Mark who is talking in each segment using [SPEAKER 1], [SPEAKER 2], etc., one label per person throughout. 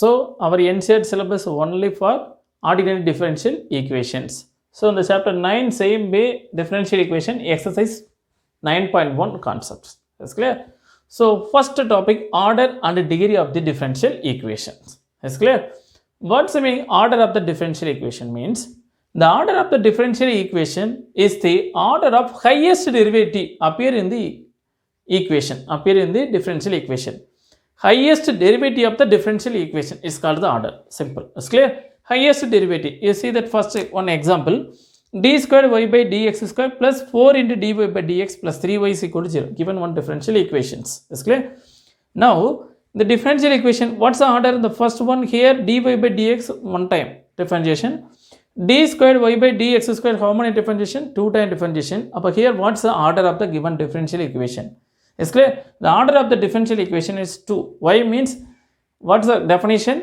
[SPEAKER 1] So our NCERT syllabus only for ordinary differential equations. So in the chapter 9, same way differential equation exercise 9.1 concepts. That's clear. So first topic, order and degree of the differential equations. That's clear. What's the meaning order of the differential equation means? The order of the differential equation is the order of highest derivative appear in the equation, appear in the differential equation. Highest derivative of the differential equation is called the order. Simple. It's clear. Highest derivative. You see that first one example. D squared y by dx square plus 4 into dy by dx plus 3y is equal to 0. Given one differential equations. Is clear? Now, the differential equation, what's the order? The first one here, dy by dx, one time differentiation. D squared y by dx square, how many differentiation? 2 time differentiation. Up here, what's the order of the given differential equation? Is clear? The order of the differential equation is 2. Y means, what's the definition?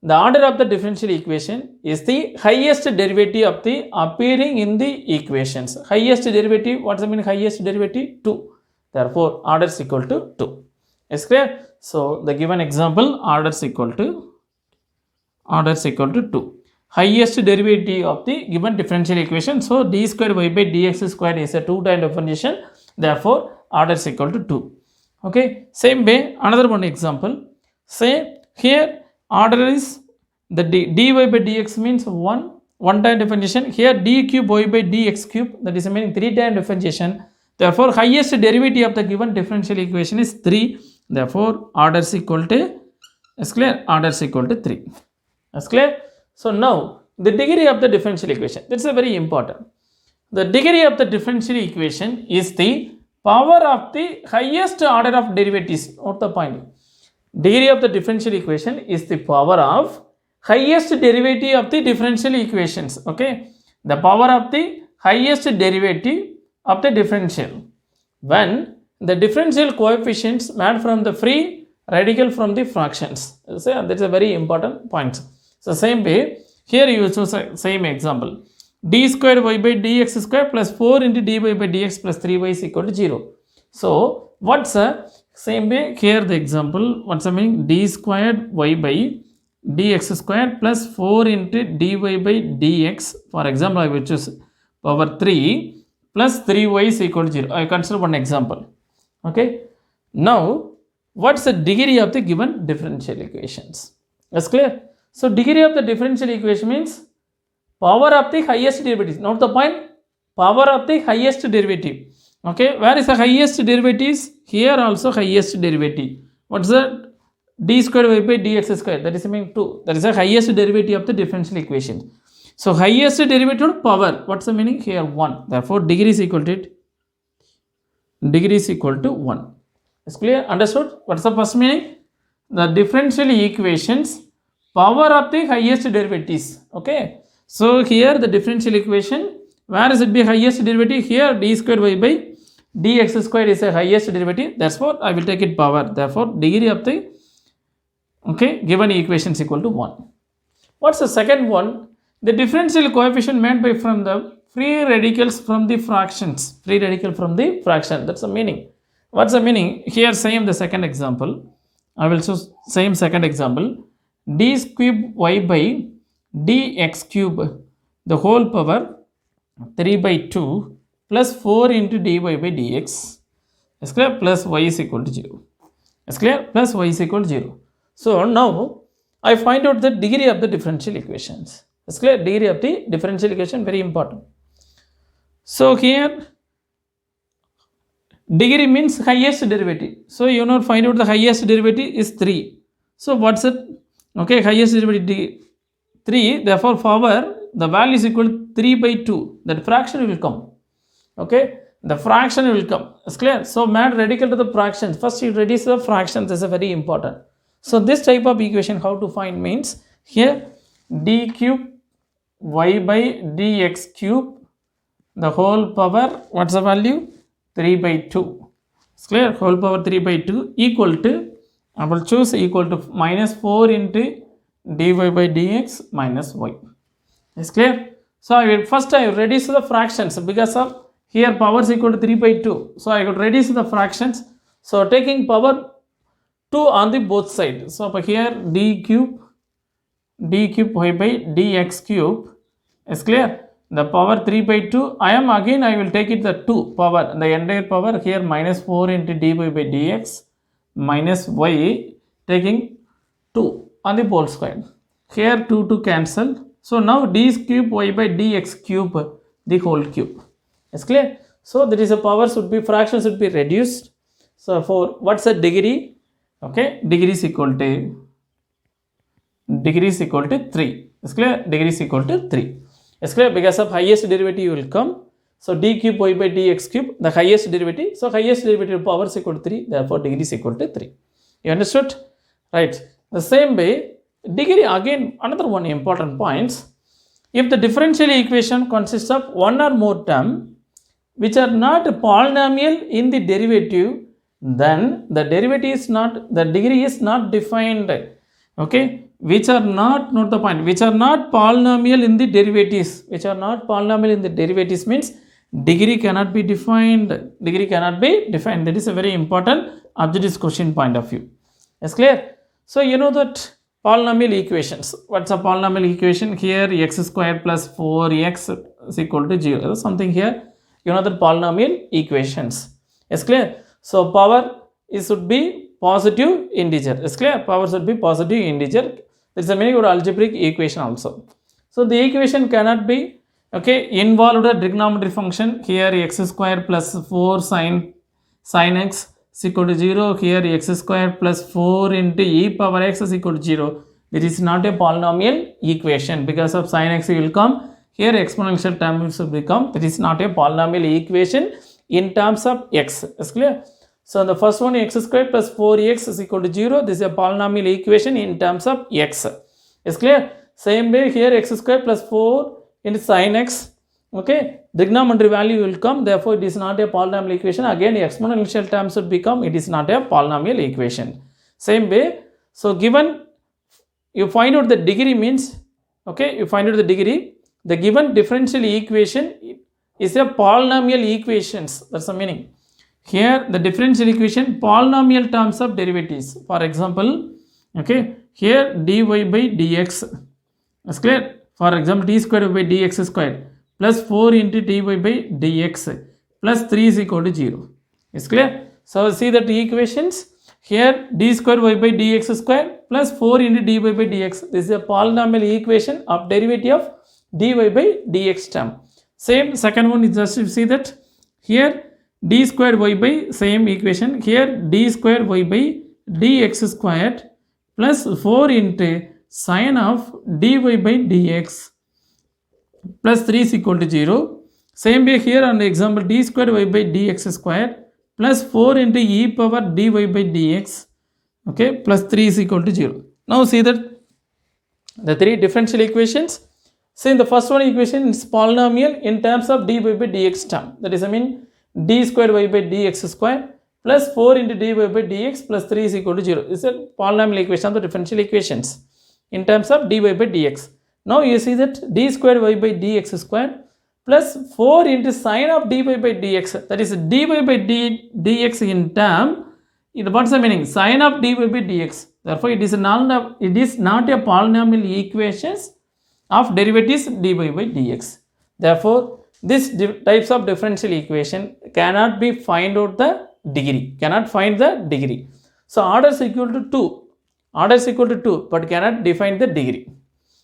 [SPEAKER 1] The order of the differential equation is the highest derivative of the appearing in the equations. Highest derivative, what's the meaning highest derivative? 2. Therefore, order is equal to 2. Is clear? So, the given example, order is equal to 2. Highest derivative of the given differential equation. So, d square y by dx square is a 2 time differentiation. Therefore, order is equal to 2. Okay. Same way, another one example. Say here order is the dy by dx means 1 time differentiation. Here d cube y by dx cube, that is meaning 3 time differentiation. Therefore, highest derivative of the given differential equation is 3. Therefore, order is equal to, is clear? Order is equal to 3. Is clear? So now the degree of the differential equation, that's a very important. The degree of the differential equation is the power of the highest order of derivatives. Note the point. Degree of the differential equation is the power of highest derivative of the differential equations. Okay. The power of the highest derivative of the differential. When the differential coefficients made from the free radical from the fractions. So that's a very important point. So same way, here you choose same example. D square y by dx square plus 4 into dy by dx plus 3y is equal to 0. So, what's the same way? Here the example, what's the meaning? D squared y by dx square plus 4 into dy by dx. For example, I will choose power 3 plus 3y is equal to 0. I consider one example. Okay. Now, what's the degree of the given differential equations? That's clear. So, degree of the differential equation means power of the highest derivative. Note the point. Power of the highest derivative. Okay. Where is the highest derivatives? Here also highest derivative. What's the d square y by dx square? That is meaning 2. That is the highest derivative of the differential equation. So, highest derivative power. What's the meaning? Here 1. Therefore, degree is equal to it. Degree is equal to 1. Is clear? Understood? What's the first meaning? The differential equations, power of the highest derivatives. Okay. So, here the differential equation, where is it be highest derivative? Here d square y by dx square is a highest derivative. That's what I will take it power. Therefore, degree of the given equation is equal to 1. What's the second one? The differential coefficient made by from the free radicals from the fractions. Free radical from the fraction. That's the meaning. What's the meaning? Here same the second example. I will choose same second example. D cube y by dx cube the whole power 3 by 2 plus 4 into dy by dx is clear, plus y is equal to 0. Is clear? Plus y is equal to 0. So now I find out the degree of the differential equations. Is clear? Degree of the differential equation very important. So here degree means highest derivative. So you know find out the highest derivative is 3. So what's it? Okay, highest derivative 3, therefore power, the value is equal to 3 by 2, that fraction will come. Okay, the fraction will come. It's clear? So, mad radical to the fractions. First, you reduce the fractions, this is very important. So, this type of equation, how to find means, here d cube y by dx cube, the whole power, what's the value? 3 by 2. It's clear? Whole power 3 by 2 equal to, I will choose equal to minus 4 into dy by dx minus y. Is clear? So, I will first I will reduce the fractions because of here power is equal to 3 by 2. So, I could reduce the fractions. So, taking power 2 on the both sides. So, here d cube d cube y by dx cube is clear. The power 3 by 2, I will take it the 2 power, the entire power here minus 4 into dy by dx minus y taking 2 on the whole square. Here 2 to cancel. So now d cube y by dx cube, the whole cube. Is clear? So there is a power should be, fraction should be reduced. So for what's the degree? Okay, degree is equal to 3. Is clear? Degree is equal to 3. Is clear? Because of highest derivative will come. So d cube y by dx cube, the highest derivative. So highest derivative power is equal to 3. Therefore degree is equal to 3. You understood? Right. The same way, degree again another one important points. If the differential equation consists of one or more term which are not polynomial in the derivative, then the derivative is not, the degree is not defined. Okay, which are not, note the point, which are not polynomial in the derivatives, which are not polynomial in the derivatives means degree cannot be defined. Degree cannot be defined. That is a very important objective question point of view. Is clear? So you know that polynomial equations. What's a polynomial equation? Here x square plus 4x is equal to 0. Something here. You know that polynomial equations. Is clear? So power is should be positive integer. Is clear? Power should be positive integer. There is a meaning of algebraic equation also. So the equation cannot be, okay, involved a trigonometry function. Here x square plus 4 sin x is equal to 0. Here x square plus 4 into e power x is equal to 0. It is not a polynomial equation. Because of sin x will come. Here exponential term will become. It is not a polynomial equation in terms of x. Is clear? So the first one x square plus 4x is equal to 0. This is a polynomial equation in terms of x. Is clear? Same way here x square plus 4 into sin x. Okay, trigonometry value will come. Therefore, it is not a polynomial equation. Again, exponential term should become. It is not a polynomial equation. Same way. So given you find out the degree means, okay, you find out the degree. The given differential equation is a polynomial equations. That's the meaning. Here the differential equation polynomial terms of derivatives. For example, okay, here dy by dx is clear. For example, d square by dx square plus 4 into dy by dx plus 3 is equal to 0. Is clear? So see that equations. Here d square y by dx square plus 4 into dy by dx. This is a polynomial equation of derivative of dy by dx term. Same second one is just to see that here d square y by same equation. Here d square y by dx squared plus 4 into sine of dy by dx plus 3 is equal to 0. Same way here on the example d square y by dx squared plus 4 into e power dy by dx, okay, plus 3 is equal to 0. Now see that the three differential equations. See, the first one equation is polynomial in terms of dy by dx term. That is, I mean, d square y by dx square plus 4 into dy by dx plus 3 is equal to 0. This is a polynomial equation of the differential equations in terms of dy by dx. Now you see that d square y by dx square plus 4 into sine of dy by dx. That is dy by dx in term. What's the meaning? Sine of dy by dx. Therefore, it is not a polynomial equations of derivatives dy by dx. Therefore, this types of differential equation cannot be find out the degree. Cannot find the degree. So order is equal to 2. Order is equal to 2, but cannot define the degree.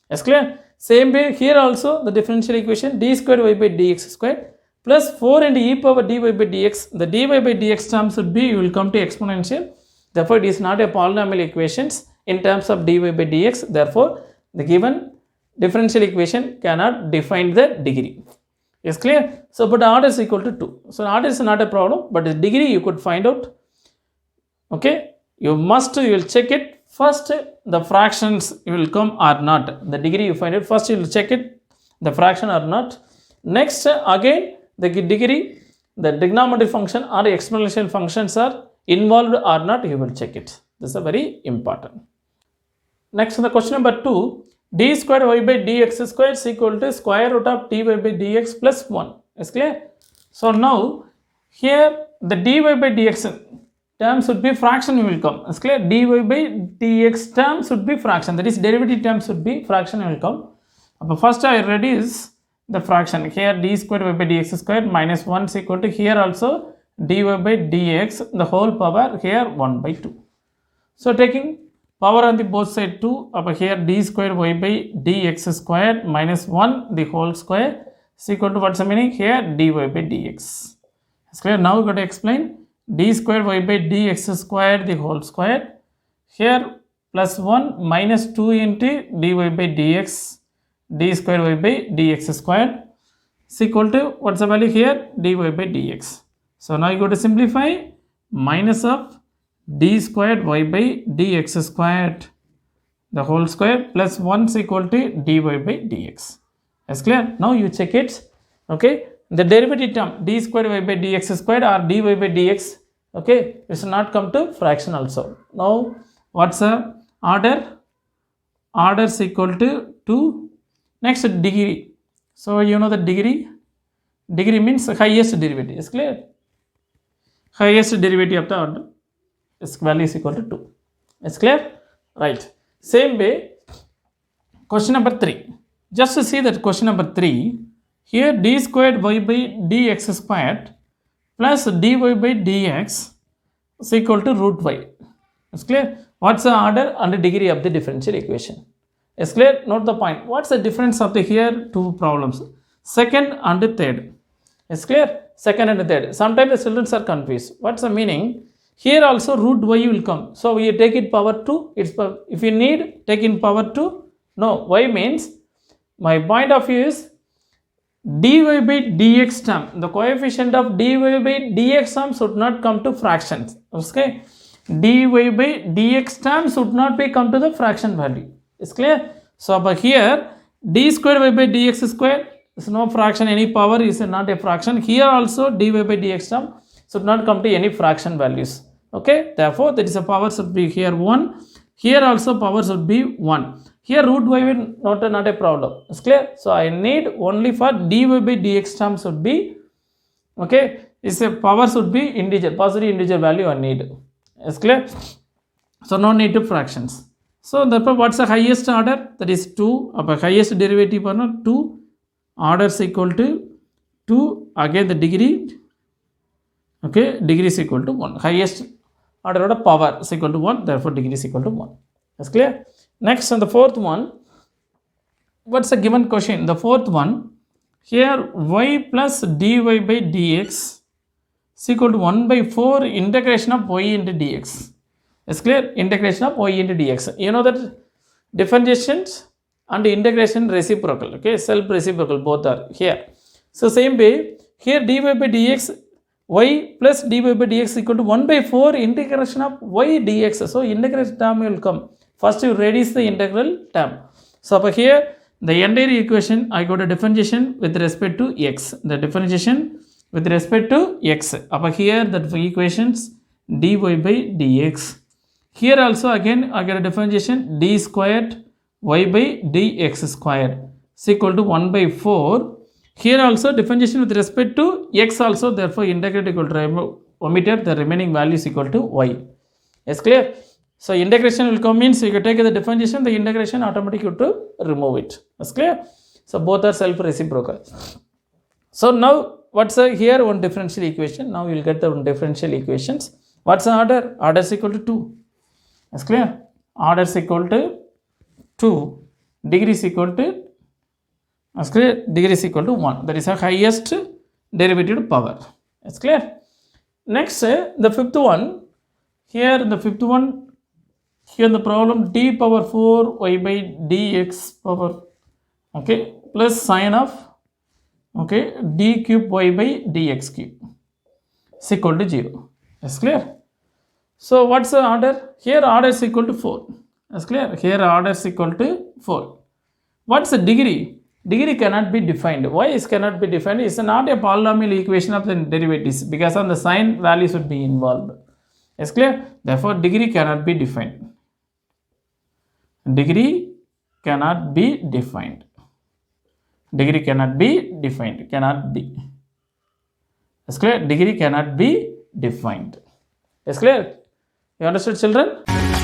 [SPEAKER 1] Is clear? Same way here also the differential equation d square y by dx square plus 4 into e power dy by dx. The dy by dx term should be, you will come to exponential. Therefore, it is not a polynomial equations in terms of dy by dx. Therefore, the given differential equation cannot define the degree. Is clear? So, but order is equal to 2. So, order is not a problem, but the degree you could find out. Okay, you will check it. First, the fractions will come or not. The degree you find it. First, you will check it, the fraction or not. Next, again, the degree, the trigonometry function or exponential functions are involved or not, you will check it. This is a very important. Next, the question number 2. d square y by dx square is equal to square root of dy by dx plus 1. Is clear? So now here the dy by dx, term should be fraction will come. It's clear. dy by dx term should be fraction. That is derivative term should be fraction will come. But first I reduce the fraction. Here d square y by dx square minus 1 is equal to here also dy by dx the whole power here 1 by 2. So taking power on the both side 2 here d square y by dx square minus 1 the whole square is equal to what's the meaning here dy by dx. It's clear. Now we got to explain d square y by dx square the whole square here plus 1 minus 2 into dy by dx d square y by dx square is equal to what's the value here dy by dx. So now you go to simplify minus of d squared y by dx squared the whole square plus 1 is equal to dy by dx. That's clear. Now you check it. Okay, the derivative term d squared y by dx squared or dy by dx, okay, it should not come to fraction also. Now what's the order? Order is equal to 2. Next degree. So you know the degree. Degree means highest derivative. Is clear. Highest derivative of the order is value is equal to 2. It's clear? Right. Same way, question number 3. Just to see that question number 3, here d squared y by dx squared plus dy by dx is equal to root y. It's clear? What's the order and the degree of the differential equation? It's clear? Note the point. What's the difference of the here two problems? Second and the third. It's clear? Second and the third. Sometimes the children are confused. What's the meaning? Here also root y will come. So we take it power 2. If you need, take in power 2. No, y means, my point of view is dy by dx term. The coefficient of dy by dx term should not come to fractions. Okay? dy by dx term should not be come to the fraction value. Is clear? So but here d square y by dx square is no fraction, any power is not a fraction. Here also dy by dx term should not come to any fraction values. Okay, therefore that is a power should be here 1. Here also power should be 1. Here root y will not a problem. It's clear? So I need only for dy by dx term should be, okay, is a power should be integer, positive integer value I need. It's clear? So no need to fractions. So therefore what's the highest order? That is 2. Highest derivative or not 2. Order is equal to 2. Again the degree. Okay, degree is equal to 1. Highest order of power is equal to 1. Therefore degree is equal to 1. That's clear? Next on the fourth one. What's the given question? The fourth one. Here y plus dy by dx is equal to 1 by 4 integration of y into dx. It's clear? Integration of y into dx. You know that differentiations and integration reciprocal. Okay, self reciprocal both are here. So same way here dy by dx y plus dy by dx is equal to 1 by 4 integration of y dx. So integration term will come. First you reduce the integral term. So over here the entire equation I got a differentiation with respect to x. The differentiation with respect to x. Over here that equations dy by dx. Here also again I get a differentiation d squared y by dx squared is equal to 1 by 4. Here also differentiation with respect to x also, therefore integrate equal to omitted, the remaining value is equal to y. Is clear? So integration will come means you can take the differentiation, the integration automatically to remove it. Is clear? So both are self reciprocal. So now what's here one differential equation? Now you will get the one differential equations. What's the order? Order is equal to 2. Is clear? Order is equal to 2. Degree is equal to, is clear? Degree is equal to 1. That is the highest derivative power. It's clear? Next, the fifth one. Here the fifth one. Here the problem d power 4 y by dx power, okay, plus sine of, okay, d cube y by dx cube is equal to 0. Is clear? So what's the order? Here order is equal to 4. Is clear? Here order is equal to 4. What's the degree? Degree cannot be defined. Why is cannot be defined? It's not a polynomial equation of the derivatives because on the sign value should be involved. Is clear? Therefore degree cannot be defined. Degree cannot be defined. Degree cannot be defined. Cannot be. Is clear? Degree cannot be defined. Is clear? You understood, children?